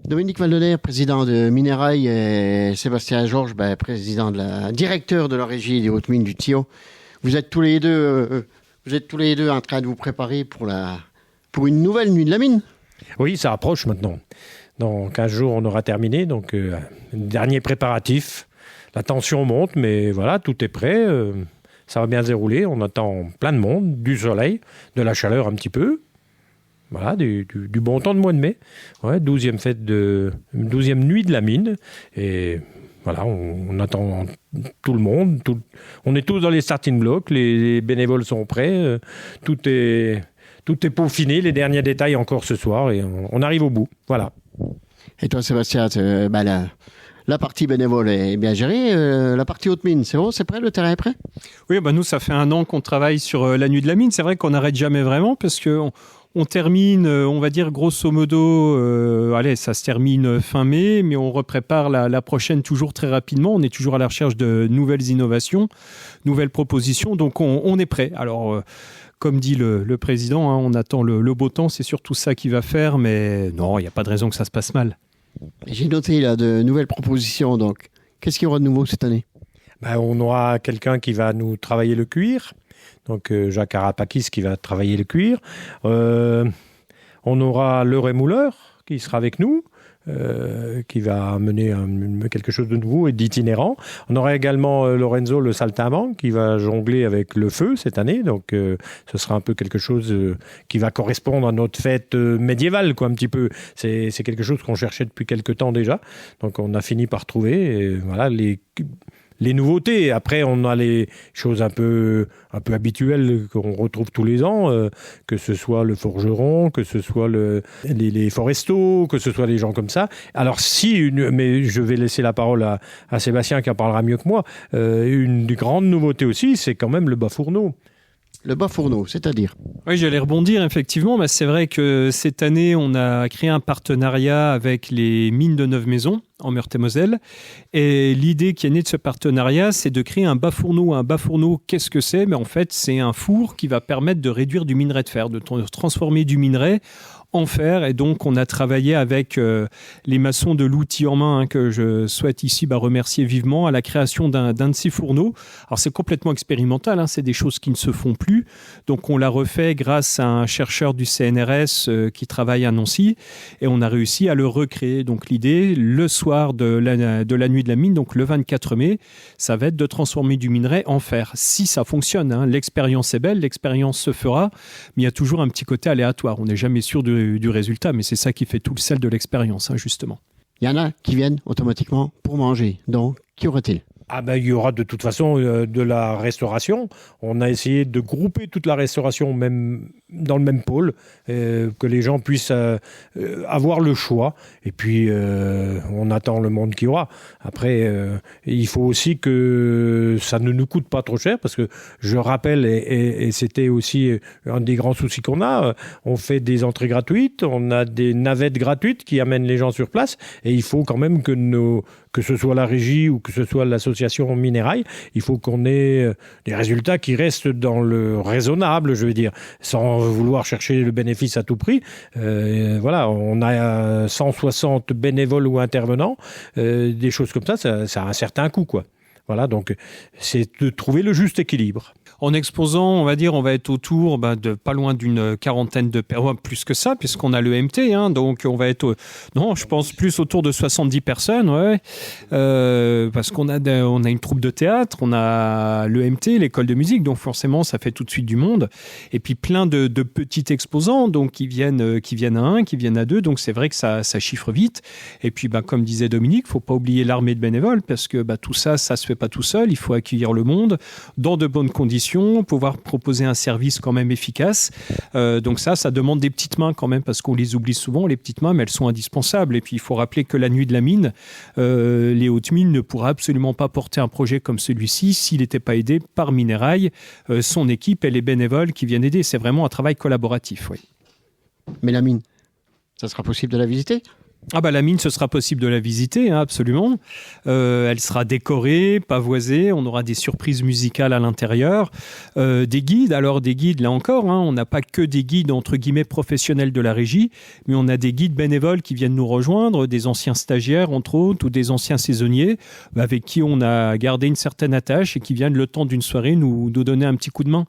Dominique Valdonner, président de Minérail, et Sébastien Georges, directeur de la régie des hautes mines du Thillot. Vous êtes tous les deux en train de vous préparer pour une nouvelle nuit de la mine. Oui, ça approche maintenant. Dans 15 jours, on aura terminé. Donc, dernier préparatif. La tension monte, mais voilà, tout est prêt. Ça va bien se dérouler. On attend plein de monde, du soleil, de la chaleur un petit peu. Voilà, du bon temps de mois de mai. Ouais, 12e nuit de la mine. Et voilà, on attend tout le monde. On est tous dans les starting blocks. Les bénévoles sont prêts. Tout est peaufiné. Les derniers détails encore ce soir. Et on arrive au bout. Voilà. Et toi, Sébastien, la partie bénévole est bien gérée. La partie haute mine, c'est bon, c'est prêt, le terrain est prêt? Oui, nous, ça fait 1 an qu'on travaille sur la nuit de la mine. C'est vrai qu'on n'arrête jamais vraiment parce qu'on termine, on va dire grosso modo, ça se termine fin mai, mais on reprépare la prochaine toujours très rapidement. On est toujours à la recherche de nouvelles innovations, nouvelles propositions. Donc, on est prêt. Alors, comme dit le président, on attend le beau temps. C'est surtout ça qui va faire, mais non, il n'y a pas de raison que ça se passe mal. J'ai noté là de nouvelles propositions. Donc, qu'est-ce qu'il y aura de nouveau cette année? On aura quelqu'un qui va nous travailler le cuir. Donc, Jacques Arapakis qui va travailler le cuir. On aura le rémouleur qui sera avec nous, qui va amener quelque chose de nouveau et d'itinérant. On aura également Lorenzo le saltimbanque qui va jongler avec le feu cette année. Donc, ce sera un peu quelque chose qui va correspondre à notre fête médiévale, quoi, un petit peu. C'est quelque chose qu'on cherchait depuis quelque temps déjà. Donc, on a fini par trouver. Et voilà, les nouveautés. Après, on a les choses un peu habituelles qu'on retrouve tous les ans, que ce soit le forgeron, que ce soit les forestaux, que ce soit des gens comme ça. Alors mais je vais laisser la parole à Sébastien qui en parlera mieux que moi. Une grande nouveauté aussi, c'est quand même le bas-fourneau. Le bas-fourneau, c'est-à-dire? Oui, j'allais rebondir, effectivement. C'est vrai que cette année, on a créé un partenariat avec les mines de Neuve-Maisons, en Meurthe-et-Moselle. Et l'idée qui est née de ce partenariat, c'est de créer un bas-fourneau. Un bas-fourneau, qu'est-ce que c'est? En fait, c'est un four qui va permettre de réduire du minerai de fer, de transformer du minerai en fer. Et donc, on a travaillé avec les maçons de l'outil en main, que je souhaite ici remercier vivement, à la création d'un de ces fourneaux. Alors, c'est complètement expérimental, c'est des choses qui ne se font plus. Donc, on l'a refait grâce à un chercheur du CNRS qui travaille à Nancy, et on a réussi à le recréer. Donc, l'idée, le soir de la nuit de la mine, donc le 24 mai, ça va être de transformer du minerai en fer. Si ça fonctionne, l'expérience est belle, l'expérience se fera, mais il y a toujours un petit côté aléatoire. On n'est jamais sûr du résultat, mais c'est ça qui fait tout le sel de l'expérience, justement. Il y en a qui viennent automatiquement pour manger. Donc, qu'y aura-t-il? Il y aura de toute façon de la restauration. On a essayé de grouper toute la restauration même dans le même pôle, que les gens puissent avoir le choix. Et puis, on attend le monde qu'il y aura. Après, il faut aussi que ça ne nous coûte pas trop cher, parce que je rappelle, et c'était aussi un des grands soucis qu'on a, on fait des entrées gratuites, on a des navettes gratuites qui amènent les gens sur place, et il faut quand même que ce soit la régie ou que ce soit l'association Minérail, il faut qu'on ait des résultats qui restent dans le raisonnable, je veux dire, sans vouloir chercher le bénéfice à tout prix. Voilà, on a 160 bénévoles ou intervenants, des choses comme ça a un certain coût, quoi. Voilà, donc c'est de trouver le juste équilibre. En exposant, on va dire, on va être autour de pas loin d'une quarantaine de personnes, plus que ça, puisqu'on a l'EMT, donc on va être, je pense plus autour de 70 personnes, ouais, parce qu'on a une troupe de théâtre, on a l'EMT, l'école de musique, donc forcément ça fait tout de suite du monde, et puis plein de petits exposants, donc qui viennent à 1, qui viennent à 2, donc c'est vrai que ça chiffre vite, et puis comme disait Dominique, faut pas oublier l'armée de bénévoles, parce que tout ça se fait pas tout seul, il faut accueillir le monde dans de bonnes conditions, pouvoir proposer un service quand même efficace. Donc ça demande des petites mains quand même, parce qu'on les oublie souvent, les petites mains, mais elles sont indispensables. Et puis il faut rappeler que la nuit de la mine, les hautes mines ne pourraient absolument pas porter un projet comme celui-ci s'il n'était pas aidé par Minérail, son équipe et les bénévoles qui viennent aider. C'est vraiment un travail collaboratif, oui. Mais la mine, ça sera possible de la visiter? Ah bah la mine, ce sera possible de la visiter, hein, absolument. Elle sera décorée, pavoisée, on aura des surprises musicales à l'intérieur. Des guides, alors des guides, là encore, hein, on n'a pas que des guides entre guillemets professionnels de la régie, mais on a des guides bénévoles qui viennent nous rejoindre, des anciens stagiaires entre autres, ou des anciens saisonniers, avec qui on a gardé une certaine attache et qui viennent le temps d'une soirée nous donner un petit coup de main.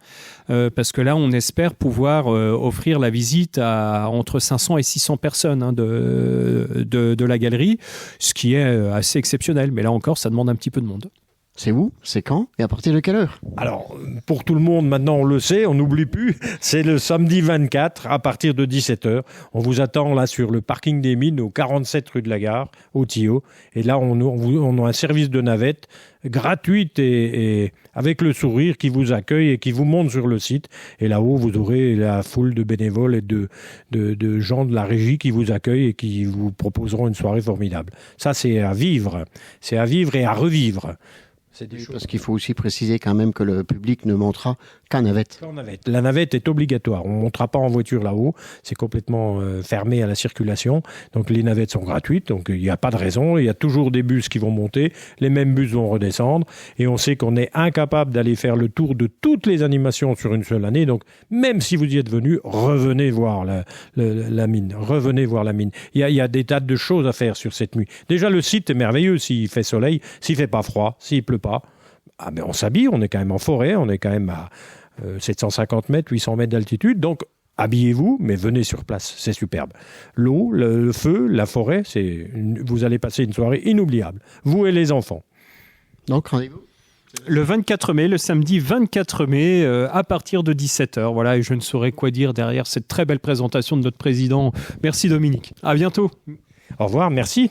Parce que là, on espère pouvoir offrir la visite à entre 500 et 600 personnes hein, de la galerie, ce qui est assez exceptionnel. Mais là encore, ça demande un petit peu de monde. C'est où? C'est quand? Et à partir de quelle heure? Alors, pour tout le monde, maintenant on le sait, on n'oublie plus, c'est le samedi 24 à partir de 17h. On vous attend là sur le parking des Mines au 47 rue de la Gare, au Tillot. Et là, on a un service de navette gratuite et avec le sourire qui vous accueille et qui vous monte sur le site. Et là-haut, vous aurez la foule de bénévoles et de gens de la régie qui vous accueillent et qui vous proposeront une soirée formidable. Ça, c'est à vivre et à revivre. C'est des choses qu'il faut aussi préciser quand même que le public ne montera qu'en navette. La navette est obligatoire. On ne montera pas en voiture là-haut. C'est complètement fermé à la circulation. Donc les navettes sont gratuites. Donc il n'y a pas de raison. Il y a toujours des bus qui vont monter. Les mêmes bus vont redescendre. Et on sait qu'on est incapable d'aller faire le tour de toutes les animations sur une seule année. Donc même si vous y êtes venu, revenez voir la mine. Revenez voir la mine. Il y a des tas de choses à faire sur cette nuit. Déjà, le site est merveilleux s'il fait soleil, s'il ne fait pas froid, s'il ne pleut pas. Ah ben on s'habille, on est quand même en forêt, on est quand même à 750 mètres, 800 mètres d'altitude, donc habillez-vous, mais venez sur place, c'est superbe. L'eau, le feu, la forêt, vous allez passer une soirée inoubliable, vous et les enfants. Donc rendez-vous le 24 mai, le samedi 24 mai, à partir de 17h. Voilà, et je ne saurais quoi dire derrière cette très belle présentation de notre président. Merci Dominique, à bientôt. Au revoir, merci.